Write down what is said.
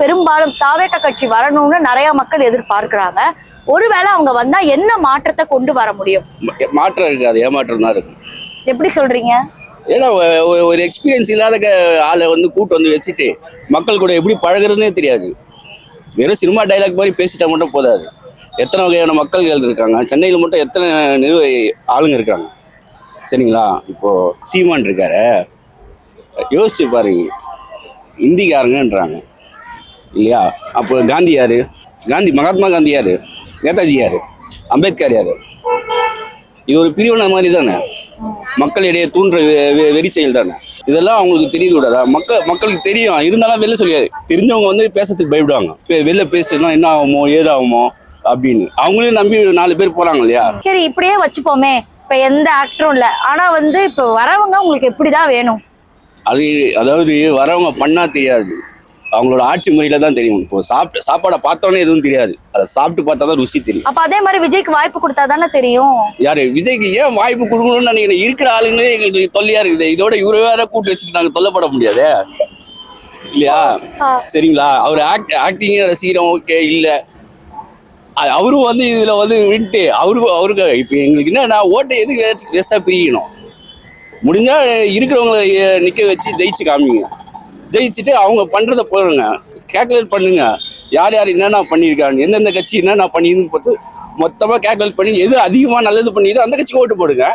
பெரும்பாலும் தாவேக கட்சி வரணும்னு நிறைய மக்கள் எதிர்பார்க்கிறாங்க. ஒருவேளை அவங்க வந்தா என்ன மாற்றத்தை கொண்டு வர முடியும்? மாற்றம் இருக்காது, ஏமாற்றம் தான் இருக்கும். எப்படி சொல்றீங்க? ஏன்னா ஒரு எக்ஸ்பீரியன்ஸ் இல்லாத ஆளை வந்து கூட்டு வந்து வச்சுட்டு மக்கள் கூட எப்படி பழகுறதுனே தெரியாது. வெறும் சினிமா டைலாக் மாதிரி பேசிட்டா மட்டும் போதாது. எத்தனை வகையான மக்கள்கள் இருக்காங்க சென்னையில் மட்டும், எத்தனை ஆளுங்க இருக்காங்க சரிங்களா? இப்போ சீமான் இருக்காரு, யோசிச்சு பாருங்க, இந்திக்காரங்கன்றாங்க இல்லையா? அப்போ காந்தி யாரு? மகாத்மா காந்தி யாரு? நேதாஜி யாரு? அம்பேத்கர் யாரு? இது ஒரு பிரிவினை மாதிரி தானே, மக்களிடையே தூண்டுற வெறி செயல் தானே. இதெல்லாம் அவங்களுக்கு தெரிய விடாதா? மக்களுக்கு தெரியும், இருந்தாலும் வெளில சொல்லியாது. தெரிஞ்சவங்க வந்து பேசுறதுக்கு பயப்படுவாங்க. வெளில பேசுனா என்ன ஆகுமோ ஏதாகுமோ அப்படின்னு அவங்களே நம்பி 4 பேர் போறாங்க இல்லையா? சரி, இப்படியே வச்சுப்போமே, இப்ப எந்த ஆக்டரும் இல்ல, ஆனா வந்து இப்ப வரவங்க உங்களுக்கு எப்படிதான் வேணும்? அதாவது வரவங்க பண்ணா தெரியாது, அவங்களோட ஆட்சி முறையில தான் தெரியும். இப்போ சாப்பாடை பார்த்தோன்னே எதுவும் தெரியாது, அதை சாப்பிட்டு பார்த்தா தான் ருசி தெரியும். அப்ப அதே மாதிரி விஜய்க்கு வாய்ப்பு கொடுத்தா தானே தெரியும். யாரு விஜய்க்கு ஏன் வாய்ப்பு கொடுக்கணும்னு நினைக்கிறேன்? இருக்கிற ஆளுங்களே எங்களுக்கு தொல்லையா இருக்குது. இதோட இவரு வேற கூட்டு வச்சுட்டு நாங்க தொல்லைப்பட முடியாது இல்லையா? சரிங்களா? அவர் ஆக்டிங் ரசிக்கிறோம், ஓகே. இல்ல அவரும் வந்து இதுல வந்து விட்டு அவருக்கு இப்ப எங்களுக்கு என்ன ஓட்டை எதுக்கு வேஸ்டா பிரிக்கணும்? முடிஞ்சா இருக்கிறவங்களை நிக்க வச்சு ஜெயிச்சு காமிங்க. ஜெயிச்சுட்டு அவங்க பண்றத போடுங்க, கேல்குலேட் பண்ணுங்க. யார் யார் என்னென்ன பண்ணியிருக்காங்க, எந்தெந்த கட்சி என்னென்ன பண்ணிதுன்னு பார்த்து மொத்தமா கேல்குலேட் பண்ணி எது அதிகமா நல்லது பண்ணியதோ அந்த கட்சிக்கு ஓட்டு போடுங்க.